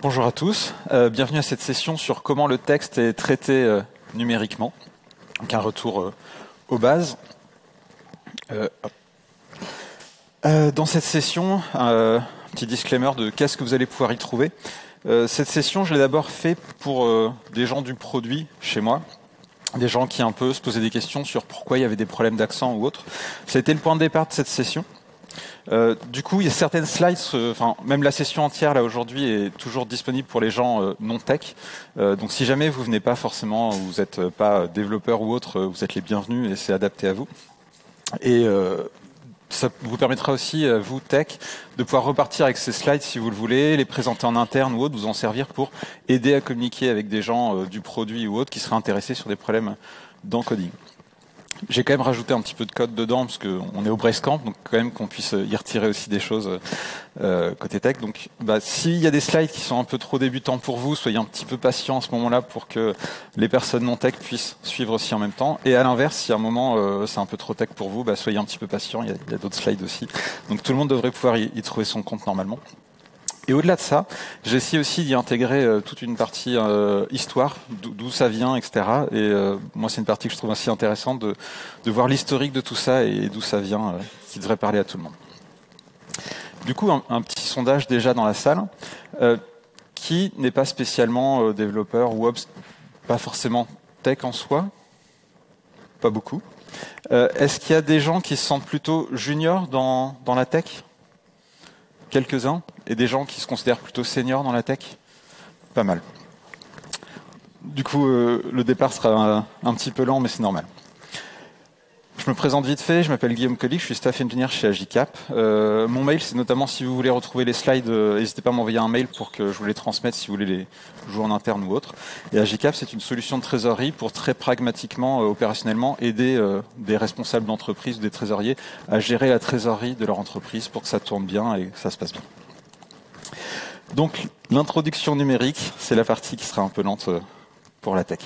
Bonjour à tous, bienvenue à cette session sur comment le texte est traité numériquement. Donc un retour aux bases. Dans cette session, petit disclaimer de qu'est-ce que vous allez pouvoir y trouver. Cette session, je l'ai d'abord fait pour des gens du produit chez moi, des gens qui un peu se posaient des questions sur pourquoi il y avait des problèmes d'accent ou autre. Ça a été le point de départ de cette session. Du coup, il y a certaines slides, même la session entière là aujourd'hui est toujours disponible pour les gens non tech. Donc, si jamais vous venez pas forcément, vous n'êtes pas développeur ou autre, vous êtes les bienvenus et c'est adapté à vous. Et ça vous permettra aussi, vous tech, de pouvoir repartir avec ces slides si vous le voulez, les présenter en interne ou autre, vous en servir pour aider à communiquer avec des gens du produit ou autre qui seraient intéressés sur des problèmes d'encoding. J'ai quand même rajouté un petit peu de code dedans parce qu'on est au Brestcamp, donc quand même qu'on puisse y retirer aussi des choses côté tech. Donc, s'il y a des slides qui sont un peu trop débutants pour vous, soyez un petit peu patient à ce moment-là pour que les personnes non tech puissent suivre aussi en même temps. Et à l'inverse, si à un moment c'est un peu trop tech pour vous, soyez un petit peu patient. Il y a d'autres slides aussi. Donc tout le monde devrait pouvoir y trouver son compte normalement. Et au-delà de ça, j'ai essayé aussi d'y intégrer toute une partie histoire, d'où ça vient, etc. Et moi, c'est une partie que je trouve assez intéressante de voir l'historique de tout ça et d'où ça vient, qui devrait parler à tout le monde. Du coup, un petit sondage déjà dans la salle. Qui n'est pas spécialement développeur ou pas forcément tech en soi? Pas beaucoup. Est-ce qu'il y a des gens qui se sentent plutôt juniors dans la tech? Quelques-uns, et des gens qui se considèrent plutôt seniors dans la tech? Pas mal. Du coup, le départ sera un petit peu lent, mais c'est normal. Je me présente vite fait, je m'appelle Guillaume Collic, je suis staff engineer chez Agicap. Mon mail, c'est notamment si vous voulez retrouver les slides, n'hésitez pas à m'envoyer un mail pour que je vous les transmette si vous voulez les jouer en interne ou autre. Et Agicap, c'est une solution de trésorerie pour très pragmatiquement, opérationnellement, aider des responsables d'entreprise ou des trésoriers à gérer la trésorerie de leur entreprise pour que ça tourne bien et que ça se passe bien. Donc, l'introduction numérique, c'est la partie qui sera un peu lente pour la tech.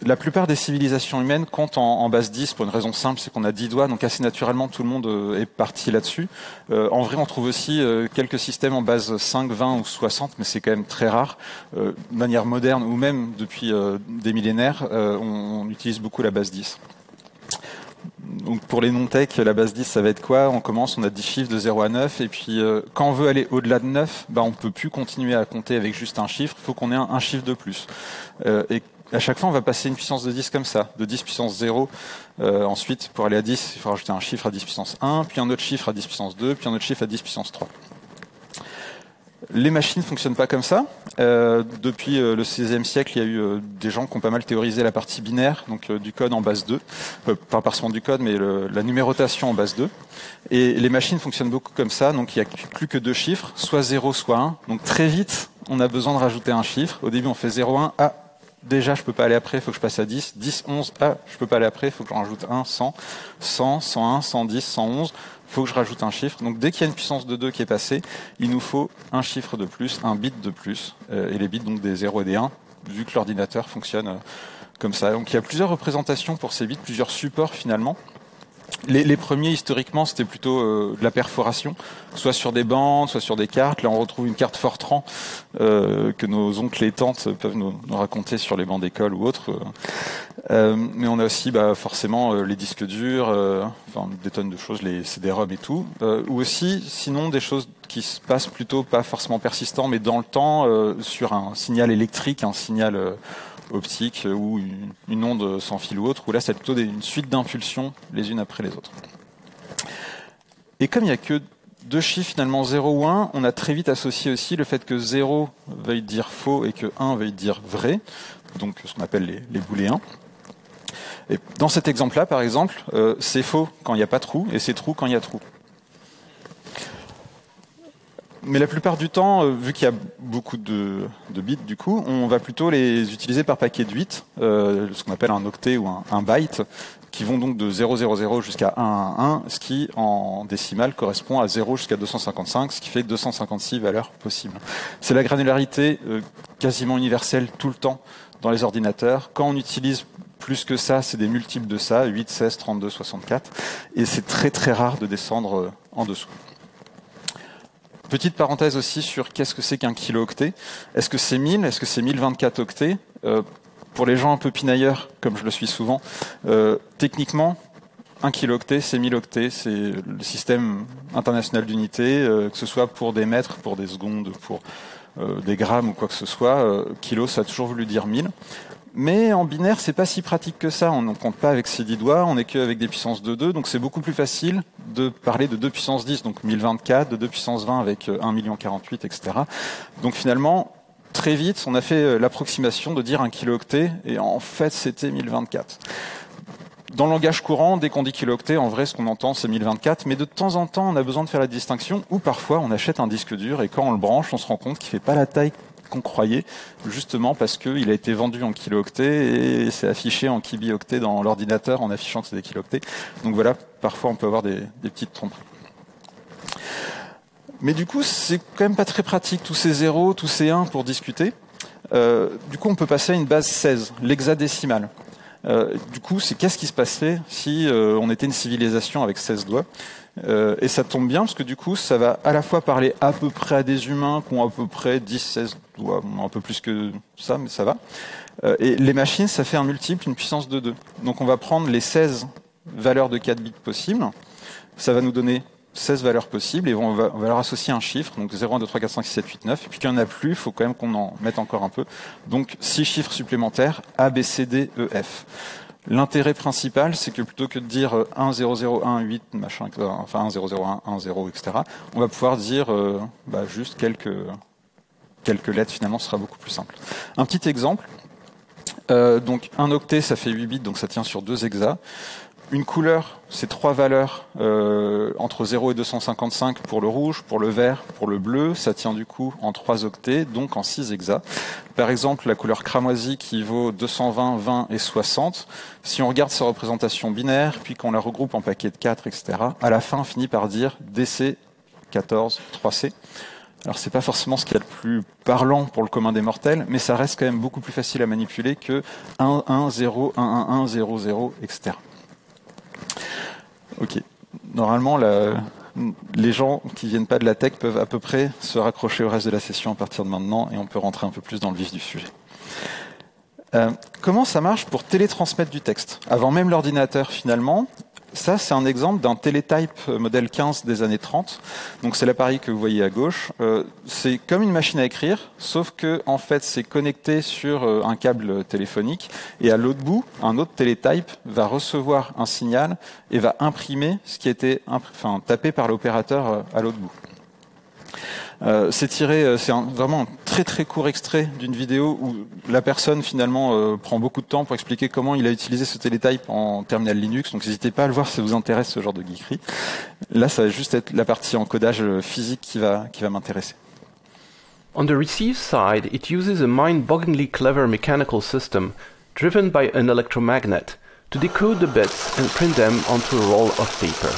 La plupart des civilisations humaines comptent en base 10 pour une raison simple, c'est qu'on a 10 doigts, donc assez naturellement tout le monde est parti là-dessus. En vrai, on trouve aussi quelques systèmes en base 5, 20 ou 60, mais c'est quand même très rare. De manière moderne ou même depuis des millénaires, on utilise beaucoup la base 10. Donc pour les non-tech, la base 10, ça va être quoi? On commence, on a 10 chiffres de 0 à 9, et puis quand on veut aller au-delà de 9, on peut plus continuer à compter avec juste un chiffre, il faut qu'on ait un chiffre de plus. Et à chaque fois, on va passer une puissance de 10 comme ça, de 10 puissance 0. Ensuite, pour aller à 10, il faut rajouter un chiffre à 10 puissance 1, puis un autre chiffre à 10 puissance 2, puis un autre chiffre à 10 puissance 3. Les machines ne fonctionnent pas comme ça. Depuis le XVIe siècle, il y a eu des gens qui ont pas mal théorisé la partie binaire, donc du code en base 2. Pas forcément du code, mais la numérotation en base 2. Et les machines fonctionnent beaucoup comme ça, donc il n'y a plus que deux chiffres, soit 0, soit 1. Donc très vite, on a besoin de rajouter un chiffre. Au début, on fait 0, 1, déjà, je peux pas aller après, il faut que je passe à 10. 10, 11, je peux pas aller après, il faut que j'en rajoute 1, 100, 100, 101, 110, 111. Il faut que je rajoute un chiffre. Donc, dès qu'il y a une puissance de 2 qui est passée, il nous faut un chiffre de plus, un bit de plus. Et les bits, donc des 0 et des 1, vu que l'ordinateur fonctionne comme ça. Donc, il y a plusieurs représentations pour ces bits, plusieurs supports finalement. Les premiers, historiquement, c'était plutôt de la perforation, soit sur des bandes, soit sur des cartes. Là, on retrouve une carte Fortran que nos oncles et tantes peuvent nous raconter sur les bancs d'école ou autres. Mais on a aussi forcément les disques durs, des tonnes de choses, les CD-ROM et tout. Ou aussi, sinon, des choses qui se passent plutôt pas forcément persistant, mais dans le temps, sur un signal électrique, un signal optique ou une onde sans fil ou autre, où là c'est plutôt une suite d'impulsions les unes après les autres. Et comme il n'y a que deux chiffres finalement 0 ou 1, on a très vite associé aussi le fait que 0 veuille dire faux et que 1 veuille dire vrai, donc ce qu'on appelle les booléens. Et dans cet exemple-là, par exemple, c'est faux quand il n'y a pas trou et c'est true quand il y a trou. Mais la plupart du temps, vu qu'il y a beaucoup de bits, du coup, on va plutôt les utiliser par paquet de 8, ce qu'on appelle un octet ou un byte, qui vont donc de 000 jusqu'à 111, ce qui, en décimale, correspond à 0 jusqu'à 255, ce qui fait 256 valeurs possibles. C'est la granularité quasiment universelle tout le temps dans les ordinateurs. Quand on utilise plus que ça, c'est des multiples de ça, 8, 16, 32, 64, et c'est très très rare de descendre en dessous. Petite parenthèse aussi sur qu'est-ce que c'est qu'un kilo-octet. Est-ce que c'est 1000? Est-ce que c'est 1024 octets? Pour les gens un peu pinailleurs, comme je le suis souvent, techniquement, un kilo-octet, c'est 1000 octets. C'est le système international d'unités, que ce soit pour des mètres, pour des secondes, pour des grammes ou quoi que ce soit. Kilo, ça a toujours voulu dire 1000. Mais en binaire, c'est pas si pratique que ça. On ne compte pas avec ses 10 doigts, on n'est qu'avec des puissances de 2, donc c'est beaucoup plus facile de parler de 2 puissance 10, donc 1024, de 2 puissance 20 avec 1 048, etc. Donc finalement, très vite, on a fait l'approximation de dire un kilo-octet, et en fait, c'était 1024. Dans le langage courant, dès qu'on dit kilo-octet, en vrai, ce qu'on entend, c'est 1024, mais de temps en temps, on a besoin de faire la distinction, ou parfois, on achète un disque dur, et quand on le branche, on se rend compte qu'il fait pas la taille qu'on croyait, justement parce qu'il a été vendu en kilo-octets et c'est affiché en kibi-octets dans l'ordinateur en affichant que c'est des kilo-octets. Donc voilà, parfois on peut avoir des petites tromperies. Mais du coup, c'est quand même pas très pratique, tous ces 0, tous ces 1 pour discuter. Du coup, on peut passer à une base 16, l'hexadécimale. Du coup, c'est qu'est-ce qui se passerait si on était une civilisation avec 16 doigts. Et ça tombe bien parce que du coup, ça va à la fois parler à peu près à des humains qui ont à peu près 10-16 doigts, un peu plus que ça, mais ça va. Et les machines, ça fait un multiple, une puissance de 2. Donc on va prendre les 16 valeurs de 4 bits possibles. Ça va nous donner 16 valeurs possibles et on va leur associer un chiffre, donc 0, 1, 2, 3, 4, 5, 6, 7, 8, 9. Et puis qu'il n'y en a plus, il faut quand même qu'on en mette encore un peu. Donc 6 chiffres supplémentaires, A, B, C, D, E, F. L'intérêt principal, c'est que plutôt que de dire 1, 0, 0, 1, 8, machin, enfin 1, 0, 0, 1, 1, 0, etc., on va pouvoir dire juste quelques lettres, finalement, ce sera beaucoup plus simple. Un petit exemple, donc un octet, ça fait 8 bits, donc ça tient sur 2 hexas. Une couleur, c'est 3 valeurs entre 0 et 255 pour le rouge, pour le vert, pour le bleu. Ça tient du coup en 3 octets, donc en 6 hexas. Par exemple, la couleur cramoisie qui vaut 220, 20 et 60. Si on regarde sa représentation binaire, puis qu'on la regroupe en paquets de 4, etc., à la fin, on finit par dire DC 14, 3C. Alors c'est pas forcément ce qu'il y a de plus parlant pour le commun des mortels, mais ça reste quand même beaucoup plus facile à manipuler que 1, 1, 0, 1, 1, 1, 0, 0, etc. Ok. Normalement, les gens qui viennent pas de la tech peuvent à peu près se raccrocher au reste de la session à partir de maintenant et on peut rentrer un peu plus dans le vif du sujet. Comment ça marche pour télétransmettre du texte? Avant même l'ordinateur, finalement, ça, c'est un exemple d'un télétype modèle 15 des années 30. Donc, c'est l'appareil que vous voyez à gauche. C'est comme une machine à écrire, sauf que, en fait, c'est connecté sur un câble téléphonique. Et à l'autre bout, un autre télétype va recevoir un signal et va imprimer ce qui a été tapé par l'opérateur à l'autre bout. C'est vraiment un très très court extrait d'une vidéo où la personne finalement prend beaucoup de temps pour expliquer comment il a utilisé ce télétype en terminal Linux. Donc n'hésitez pas à le voir si ça vous intéresse ce genre de geekerie. Là, ça va juste être la partie encodage physique qui va m'intéresser. On the receive side, it uses a mind-bogglingly clever mechanical system driven by an electromagnet to decode the bits and print them onto a roll of paper.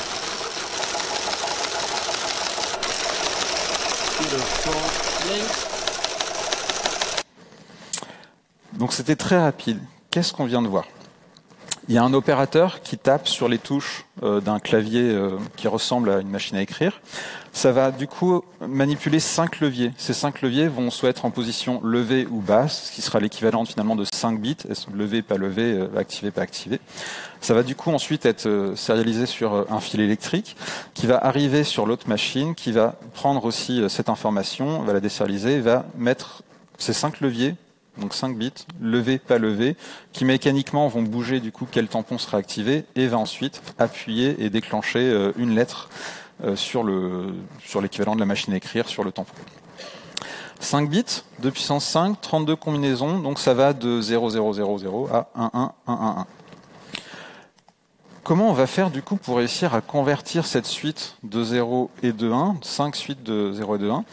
Donc c'était très rapide. Qu'est-ce qu'on vient de voir? Il y a un opérateur qui tape sur les touches d'un clavier qui ressemble à une machine à écrire. Ça va du coup manipuler 5 leviers. Ces 5 leviers vont soit être en position levée ou basse, ce qui sera l'équivalent finalement de 5 bits. Levé, pas levé, activé, pas activé. Ça va du coup ensuite être sérialisé sur un fil électrique qui va arriver sur l'autre machine, qui va prendre aussi cette information, va la désérialiser et va mettre ces 5 leviers, donc 5 bits, levé, pas levé, qui mécaniquement vont bouger du coup quel tampon sera activé et va ensuite appuyer et déclencher une lettre sur l'équivalent de la machine à écrire sur le tampon. 5 bits, 2 puissance 5, 32 combinaisons, donc ça va de 0000 à 11111. Comment on va faire du coup pour réussir à convertir cette suite de 0 et de 1, 5 suites de 0 et de 1,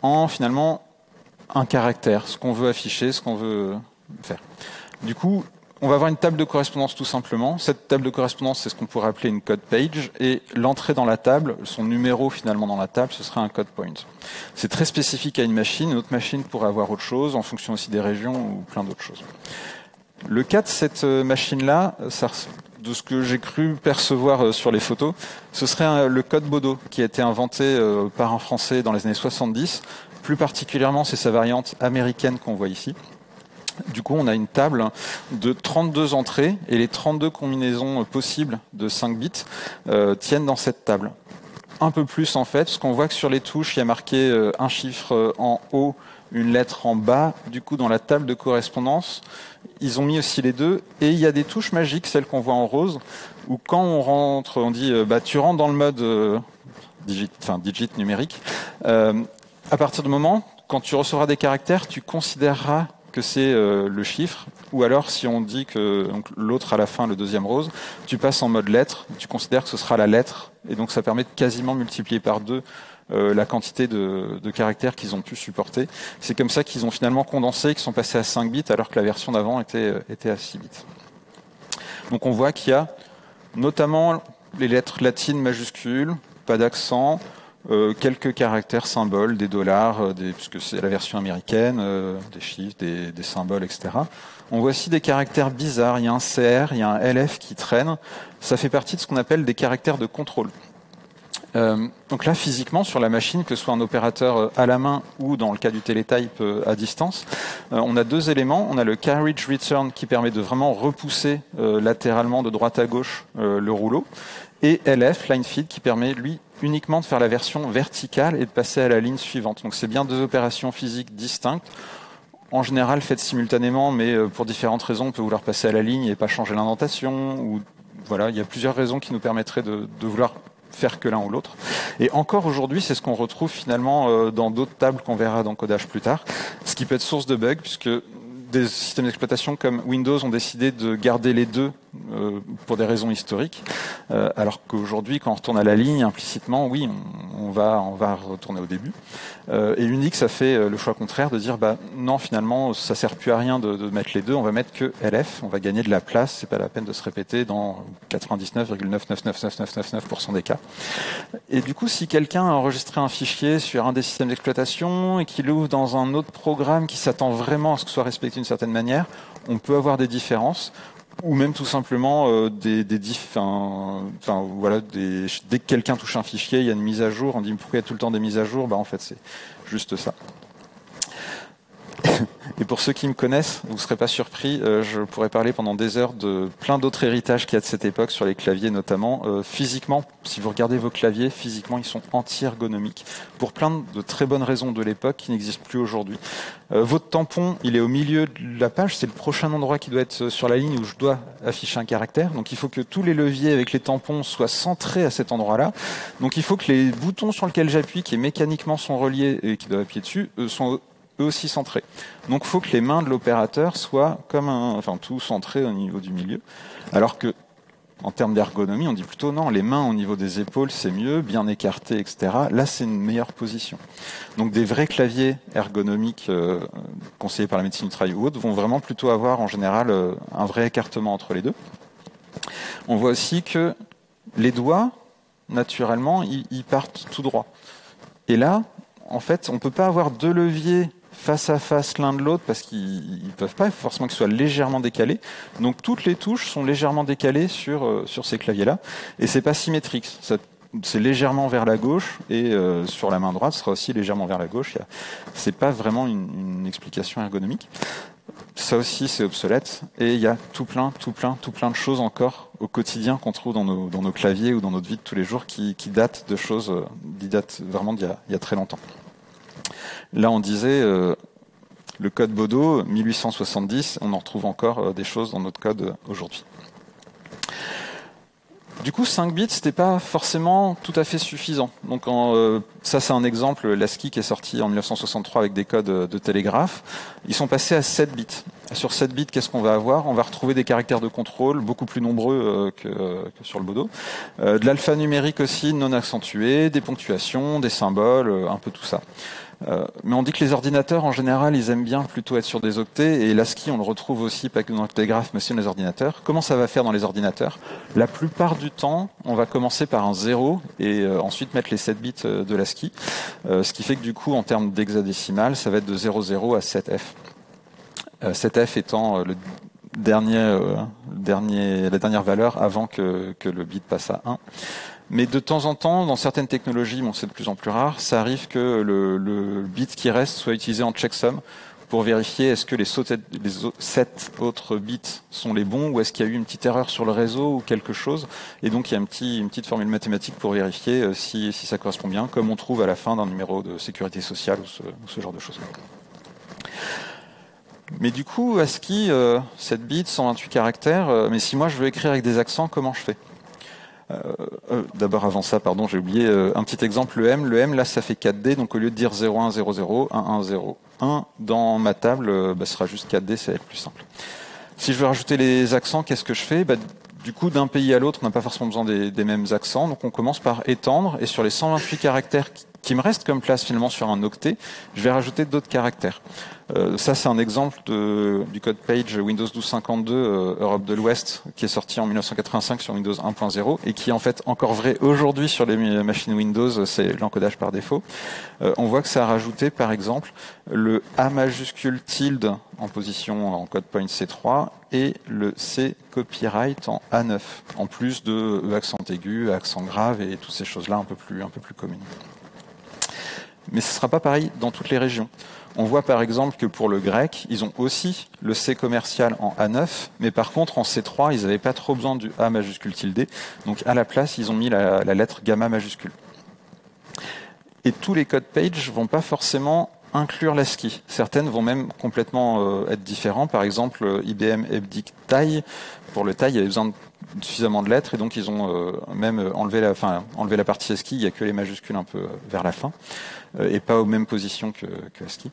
en finalement un caractère, ce qu'on veut afficher, ce qu'on veut faire. Du coup, on va avoir une table de correspondance tout simplement. Cette table de correspondance, c'est ce qu'on pourrait appeler une code page, et l'entrée dans la table, son numéro finalement dans la table, ce serait un code point. C'est très spécifique à une machine, une autre machine pourrait avoir autre chose, en fonction aussi des régions ou plein d'autres choses. Le cas de cette machine-là, de ce que j'ai cru percevoir sur les photos, ce serait le code Baudot qui a été inventé par un Français dans les années 70. Plus particulièrement, c'est sa variante américaine qu'on voit ici. Du coup, on a une table de 32 entrées et les 32 combinaisons possibles de 5 bits tiennent dans cette table. Un peu plus en fait, parce qu'on voit que sur les touches, il y a marqué un chiffre en haut, une lettre en bas. Du coup, dans la table de correspondance, ils ont mis aussi les deux. Et il y a des touches magiques, celles qu'on voit en rose, où quand on rentre, on dit tu rentres dans le mode digit numérique. À partir du moment, quand tu recevras des caractères, tu considéreras que c'est le chiffre, ou alors si on dit que l'autre à la fin, le deuxième rose, tu passes en mode lettre, tu considères que ce sera la lettre, et donc ça permet de quasiment multiplier par 2 la quantité de caractères qu'ils ont pu supporter. C'est comme ça qu'ils ont finalement condensé, qu'ils sont passés à 5 bits, alors que la version d'avant était à 6 bits. Donc on voit qu'il y a notamment les lettres latines majuscules, pas d'accent, quelques caractères symboles, des dollars, puisque c'est la version américaine, des chiffres, des symboles, etc. On voit aussi des caractères bizarres. Il y a un CR, il y a un LF qui traîne. Ça fait partie de ce qu'on appelle des caractères de contrôle. Donc là, physiquement, sur la machine, que ce soit un opérateur à la main ou dans le cas du télétype à distance, on a 2 éléments. On a le carriage return qui permet de vraiment repousser latéralement de droite à gauche le rouleau, et LF, line feed, qui permet, lui, uniquement de faire la version verticale et de passer à la ligne suivante. Donc c'est bien 2 opérations physiques distinctes, en général faites simultanément, mais pour différentes raisons, on peut vouloir passer à la ligne et pas changer l'indentation, ou voilà, il y a plusieurs raisons qui nous permettraient de vouloir faire que l'un ou l'autre. Et encore aujourd'hui, c'est ce qu'on retrouve finalement dans d'autres tables qu'on verra dans Codage plus tard, ce qui peut être source de bugs, puisque des systèmes d'exploitation comme Windows ont décidé de garder les deux pour des raisons historiques, alors qu'aujourd'hui, quand on retourne à la ligne, implicitement, oui, on va retourner au début. Et Unix a fait le choix contraire de dire, non, finalement, ça sert plus à rien de mettre les deux, on va mettre que LF, on va gagner de la place, c'est pas la peine de se répéter dans 99,9999999% des cas. Et du coup, si quelqu'un a enregistré un fichier sur un des systèmes d'exploitation et qu'il l'ouvre dans un autre programme qui s'attend vraiment à ce que ce soit respecté d'une certaine manière, on peut avoir des différences, ou même tout simplement dès que quelqu'un touche un fichier, il y a une mise à jour, on dit pourquoi il y a tout le temps des mises à jour, en fait c'est juste ça. Et pour ceux qui me connaissent, vous ne serez pas surpris, je pourrais parler pendant des heures de plein d'autres héritages qu'il y a de cette époque, sur les claviers notamment. Physiquement, si vous regardez vos claviers, physiquement ils sont anti-ergonomiques, pour plein de très bonnes raisons de l'époque qui n'existent plus aujourd'hui. Votre tampon, il est au milieu de la page, c'est le prochain endroit qui doit être sur la ligne où je dois afficher un caractère. Donc il faut que tous les leviers avec les tampons soient centrés à cet endroit-là. Donc il faut que les boutons sur lesquels j'appuie, qui mécaniquement sont reliés et qui doivent appuyer dessus, sont eux aussi centrés. Donc il faut que les mains de l'opérateur soient tout centré au niveau du milieu. Alors que, en termes d'ergonomie, on dit plutôt non, les mains au niveau des épaules, c'est mieux, bien écartées, etc. Là, c'est une meilleure position. Donc des vrais claviers ergonomiques conseillés par la médecine du travail ou autres vont vraiment plutôt avoir en général un vrai écartement entre les deux. On voit aussi que les doigts, naturellement, ils partent tout droit. Et là, en fait, on ne peut pas avoir 2 leviers face à face l'un de l'autre parce qu'ils ne peuvent pas, il faut forcément qu'ils soient légèrement décalés. Donc toutes les touches sont légèrement décalées sur ces claviers-là. Et c'est pas symétrique. C'est légèrement vers la gauche et sur la main droite, ce sera aussi légèrement vers la gauche. C'est pas vraiment une explication ergonomique. Ça aussi, c'est obsolète. Et il y a tout plein de choses encore au quotidien qu'on trouve dans nos claviers ou dans notre vie de tous les jours qui datent de choses, qui datent vraiment d'il y a très longtemps. Là, on disait le code Baudot, 1870, on en retrouve encore des choses dans notre code aujourd'hui. Du coup, 5 bits, c'était pas forcément tout à fait suffisant. Donc, ça, c'est un exemple, l'ASCII qui est sorti en 1963 avec des codes de télégraphe. Ils sont passés à 7 bits. Sur 7 bits, qu'est-ce qu'on va avoir? On va retrouver des caractères de contrôle beaucoup plus nombreux que sur le Baudot. De l'alphanumérique aussi non accentué, des ponctuations, des symboles, un peu tout ça. Mais on dit que les ordinateurs, en général, ils aiment bien plutôt être sur des octets, et l'ASCII, on le retrouve aussi, pas que dans le télégraphe, mais aussi dans les ordinateurs. Comment ça va faire dans les ordinateurs? La plupart du temps, on va commencer par un 0, et ensuite mettre les 7 bits de l'ASCII, ce qui fait que du coup, en termes d'hexadécimal, ça va être de 00 à 7F. 7F étant la dernière valeur avant que le bit passe à 1. Mais de temps en temps, dans certaines technologies, bon, c'est de plus en plus rare, ça arrive que le bit qui reste soit utilisé en checksum pour vérifier est-ce que les 7 autres bits sont les bons ou est-ce qu'il y a eu une petite erreur sur le réseau ou quelque chose. Et donc il y a une petite formule mathématique pour vérifier si ça correspond bien, comme on trouve à la fin d'un numéro de sécurité sociale ou ce genre de choses. Mais du coup, ASCII, 7 bits, 128 caractères, mais si moi je veux écrire avec des accents, comment je fais ? D'abord avant ça, pardon, j'ai oublié un petit exemple, le M là ça fait 4D, donc au lieu de dire 0100 1101 dans ma table, ce sera juste 4D, ça va être plus simple. Si je veux rajouter les accents, qu'est-ce que je fais ? Du coup, d'un pays à l'autre, on n'a pas forcément besoin des mêmes accents, donc on commence par étendre, et sur les 128 caractères qui me restent comme place finalement sur un octet, je vais rajouter d'autres caractères. Ça, c'est un exemple du code page Windows 12.52 Europe de l'Ouest, qui est sorti en 1985 sur Windows 1.0 et qui est en fait encore vrai aujourd'hui sur les machines Windows, c'est l'encodage par défaut. On voit que ça a rajouté, par exemple, le A majuscule tilde en position en code point C3 et le C copyright en A9, en plus de E accent aigu, accent grave et toutes ces choses-là un peu plus communes. Mais ce ne sera pas pareil dans toutes les régions. On voit par exemple que pour le grec, ils ont aussi le C commercial en A9, mais par contre en C3, ils n'avaient pas trop besoin du A majuscule tilde, donc à la place, ils ont mis la lettre gamma majuscule. Et tous les code pages vont pas forcément inclure l'ASCII. Certaines vont même complètement être différentes. Par exemple, IBM EBDIC TIE, pour le TIE, il y avait besoin de suffisamment de lettres, et donc ils ont même enlevé la partie ASCII, il n'y a que les majuscules un peu vers la fin, et pas aux mêmes positions que ASCII.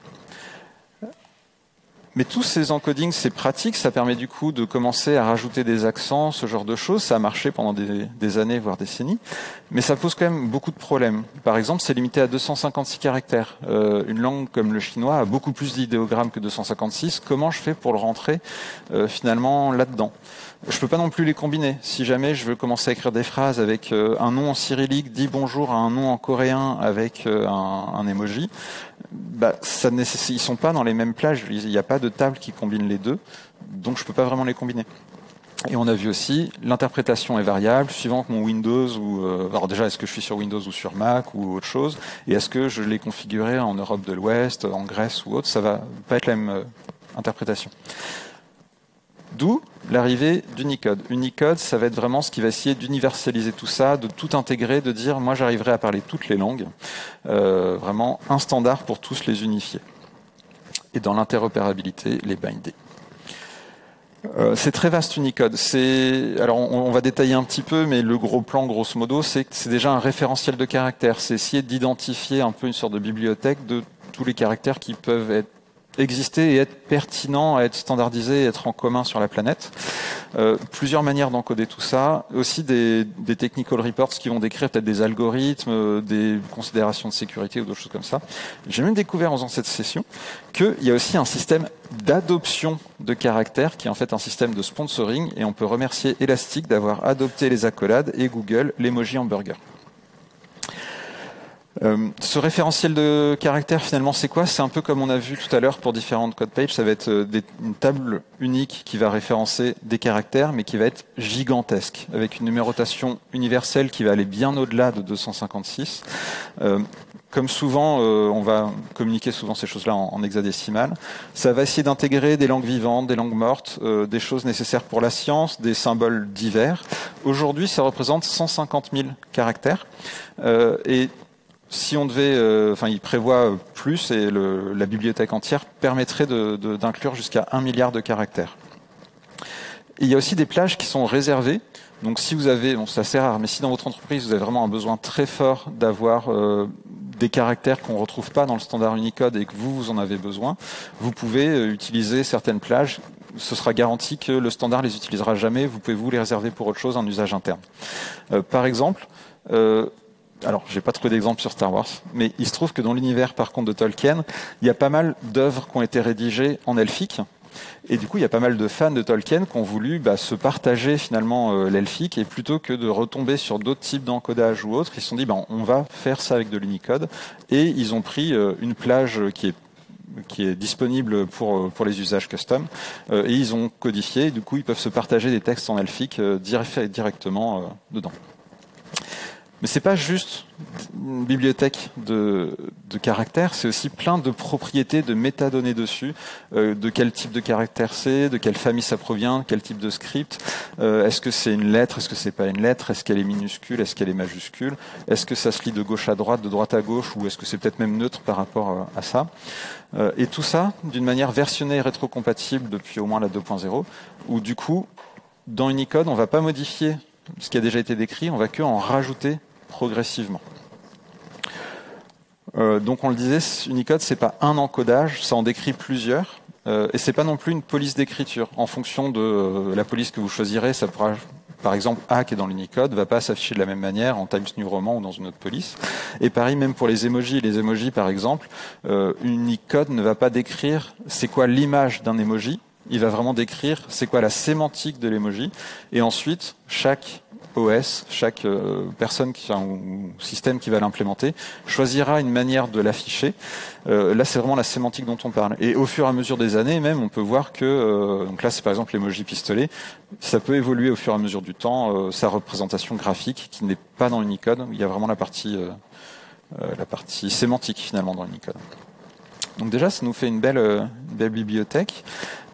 Mais tous ces encodings, c'est pratique, ça permet du coup de commencer à rajouter des accents, ce genre de choses. Ça a marché pendant des années, voire décennies, mais ça pose quand même beaucoup de problèmes. Par exemple, c'est limité à 256 caractères. Une langue comme le chinois a beaucoup plus d'idéogrammes que 256. Comment je fais pour le rentrer finalement là-dedans ? Je peux pas non plus les combiner. Si jamais je veux commencer à écrire des phrases avec un nom en cyrillique, dis bonjour à un nom en coréen avec un emoji, ils sont pas dans les mêmes plages. Il n'y a pas de table qui combine les deux, donc je peux pas vraiment les combiner. Et on a vu aussi, l'interprétation est variable, suivant que mon Windows alors déjà, est-ce que je suis sur Windows ou sur Mac ou autre chose, et est-ce que je l'ai configuré en Europe de l'Ouest, en Grèce ou autre, ça va pas être la même interprétation. D'où l'arrivée d'Unicode. Unicode, ça va être vraiment ce qui va essayer d'universaliser tout ça, de tout intégrer, de dire moi j'arriverai à parler toutes les langues, vraiment un standard pour tous les unifier. Et dans l'interopérabilité, les binder. C'est très vaste Unicode. Alors on va détailler un petit peu, mais le gros plan, grosso modo, c'est que c'est déjà un référentiel de caractères. C'est essayer d'identifier un peu une sorte de bibliothèque de tous les caractères qui peuvent exister et être pertinents, à être standardisés et être en commun sur la planète. Plusieurs manières d'encoder tout ça. Aussi des technical reports qui vont décrire peut-être des algorithmes, des considérations de sécurité ou d'autres choses comme ça. J'ai même découvert en faisant cette session qu'il y a aussi un système d'adoption de caractères qui est en fait un système de sponsoring, et on peut remercier Elastic d'avoir adopté les accolades et Google l'emoji hamburger. Ce référentiel de caractères, finalement, c'est quoi ? C'est un peu comme on a vu tout à l'heure pour différentes code pages. Ça va être une table unique qui va référencer des caractères, mais qui va être gigantesque, avec une numérotation universelle qui va aller bien au-delà de 256. Comme souvent, on va communiquer souvent ces choses-là en hexadécimal. Ça va essayer d'intégrer des langues vivantes, des langues mortes, des choses nécessaires pour la science, des symboles divers. Aujourd'hui, ça représente 150 000 caractères. Et si on devait, il prévoit plus, et la bibliothèque entière permettrait d'inclure jusqu'à 1 milliard de caractères. Et il y a aussi des plages qui sont réservées. Donc si vous avez, c'est assez rare, mais si dans votre entreprise vous avez vraiment un besoin très fort d'avoir des caractères qu'on ne retrouve pas dans le standard Unicode et que vous en avez besoin, vous pouvez utiliser certaines plages. Ce sera garanti que le standard les utilisera jamais. Vous pouvez vous les réserver pour autre chose, un usage interne. Par exemple, alors, j'ai pas trouvé d'exemple sur Star Wars, mais il se trouve que dans l'univers, par contre, de Tolkien, il y a pas mal d'œuvres qui ont été rédigées en elfique. Et du coup, il y a pas mal de fans de Tolkien qui ont voulu se partager finalement l'elfique, et plutôt que de retomber sur d'autres types d'encodage ou autres, ils se sont dit on va faire ça avec de l'Unicode, et ils ont pris une plage qui est qui est disponible pour les usages custom, et ils ont codifié, et du coup ils peuvent se partager des textes en elfique directement dedans. Mais c'est pas juste une bibliothèque de caractères, c'est aussi plein de propriétés, de métadonnées dessus, de quel type de caractère c'est, de quelle famille ça provient, quel type de script, est-ce que c'est une lettre, est-ce que c'est pas une lettre, est-ce qu'elle est minuscule, est-ce qu'elle est majuscule, est-ce que ça se lit de gauche à droite, de droite à gauche, ou est-ce que c'est peut-être même neutre par rapport à ça. Et tout ça d'une manière versionnée et rétrocompatible depuis au moins la 2.0, où du coup, dans Unicode, on va pas modifier ce qui a déjà été décrit, on va que en rajouter progressivement. Donc on le disait, Unicode c'est pas un encodage, ça en décrit plusieurs, et c'est pas non plus une police d'écriture. En fonction de la police que vous choisirez, ça pourra, par exemple, A qui est dans l'Unicode va pas s'afficher de la même manière en Times New Roman ou dans une autre police. Et pareil même pour les emojis. Les emojis par exemple, Unicode ne va pas décrire c'est quoi l'image d'un emoji, il va vraiment décrire c'est quoi la sémantique de l'emoji, et ensuite chaque OS, chaque personne ou système qui va l'implémenter choisira une manière de l'afficher. Là, c'est vraiment la sémantique dont on parle. Et au fur et à mesure des années, même, on peut voir que, donc là, c'est par exemple l'emoji pistolet, ça peut évoluer au fur et à mesure du temps, sa représentation graphique, qui n'est pas dans Unicode. Il y a vraiment la partie sémantique, finalement, dans Unicode. Donc déjà, ça nous fait une belle bibliothèque.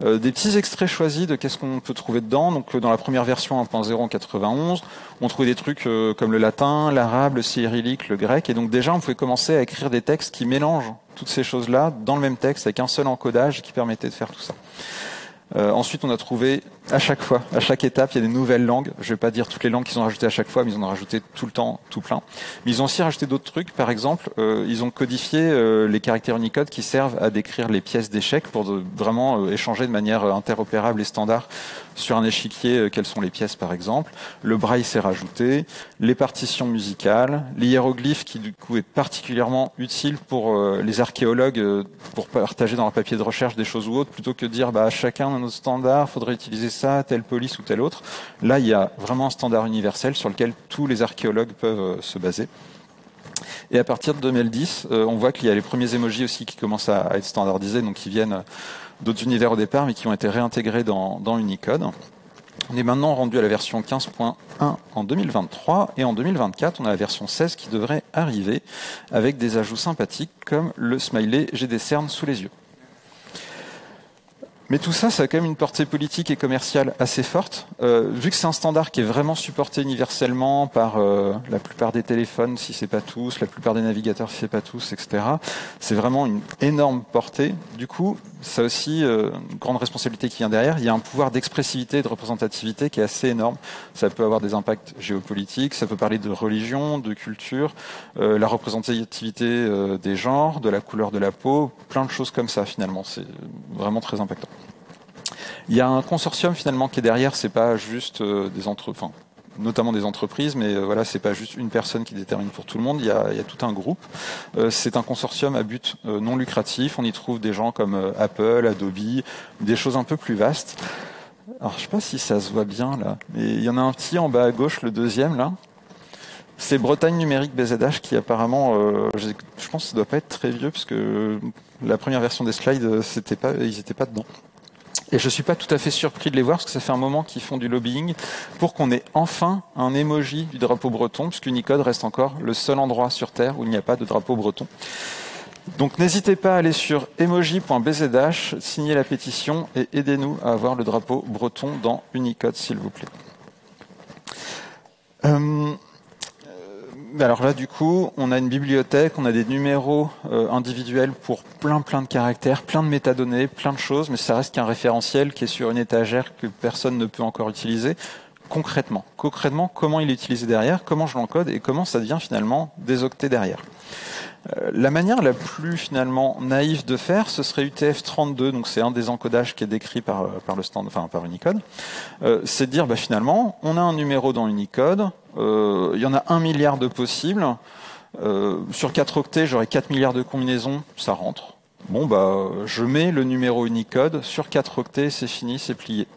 Des petits extraits choisis de qu'est-ce qu'on peut trouver dedans. Donc dans la première version 1.0 en 91, on trouvait des trucs comme le latin, l'arabe, le cyrillique, le grec. Et donc déjà, on pouvait commencer à écrire des textes qui mélangent toutes ces choses-là dans le même texte avec un seul encodage qui permettait de faire tout ça. Ensuite, on a trouvé à chaque fois, à chaque étape, il y a des nouvelles langues. Je vais pas dire toutes les langues qu'ils ont rajoutées à chaque fois, mais ils en ont rajouté tout le temps, tout plein. Mais ils ont aussi rajouté d'autres trucs. Par exemple, ils ont codifié les caractères Unicode qui servent à décrire les pièces d'échecs pour vraiment échanger de manière interopérable et standard sur un échiquier quelles sont les pièces, par exemple. Le braille s'est rajouté, les partitions musicales, les hiéroglyphes qui du coup est particulièrement utile pour les archéologues pour partager dans leur papier de recherche des choses ou autres, plutôt que de dire chacun a notre standard, faudrait utiliser ça, telle police ou telle autre. Là, il y a vraiment un standard universel sur lequel tous les archéologues peuvent se baser. Et à partir de 2010, on voit qu'il y a les premiers emojis aussi qui commencent à être standardisés, donc qui viennent d'autres univers au départ, mais qui ont été réintégrés dans Unicode. On est maintenant rendu à la version 15.1 en 2023, et en 2024, on a la version 16 qui devrait arriver, avec des ajouts sympathiques comme le smiley « J'ai des cernes sous les yeux ». Mais tout ça, ça a quand même une portée politique et commerciale assez forte. Vu que c'est un standard qui est vraiment supporté universellement par la plupart des téléphones, si c'est pas tous, la plupart des navigateurs, si c'est pas tous, etc. C'est vraiment une énorme portée. Du coup, ça a aussi une grande responsabilité qui vient derrière. Il y a un pouvoir d'expressivité et de représentativité qui est assez énorme. Ça peut avoir des impacts géopolitiques, ça peut parler de religion, de culture, la représentativité des genres, de la couleur de la peau, plein de choses comme ça finalement. C'est vraiment très impactant. Il y a un consortium finalement qui est derrière, c'est pas juste notamment des entreprises, mais voilà, c'est pas juste une personne qui détermine pour tout le monde. Il y a tout un groupe. C'est un consortium à but non lucratif. On y trouve des gens comme Apple, Adobe, des choses un peu plus vastes. Alors je sais pas si ça se voit bien là, mais il y en a un petit en bas à gauche, le deuxième là. C'est Bretagne Numérique BZH qui apparemment, je pense que ça doit pas être très vieux parce que la première version des slides, ils étaient pas dedans. Et je suis pas tout à fait surpris de les voir parce que ça fait un moment qu'ils font du lobbying pour qu'on ait enfin un emoji du drapeau breton, puisque Unicode reste encore le seul endroit sur Terre où il n'y a pas de drapeau breton. Donc n'hésitez pas à aller sur emoji.bzh, signer la pétition et aidez-nous à avoir le drapeau breton dans Unicode, s'il vous plaît. Alors là, du coup, on a une bibliothèque, on a des numéros individuels pour plein de caractères, plein de métadonnées, plein de choses, mais ça reste qu'un référentiel qui est sur une étagère que personne ne peut encore utiliser. Concrètement, comment il est utilisé derrière, comment je l'encode et comment ça devient finalement des octets derrière. La manière la plus finalement naïve de faire, ce serait UTF-32, donc c'est un des encodages qui est décrit par Unicode. C'est de dire finalement, on a un numéro dans Unicode, il y en a 1 milliard de possibles. Sur 4 octets, j'aurai 4 milliards de combinaisons, ça rentre. Je mets le numéro Unicode sur 4 octets, c'est fini, c'est plié.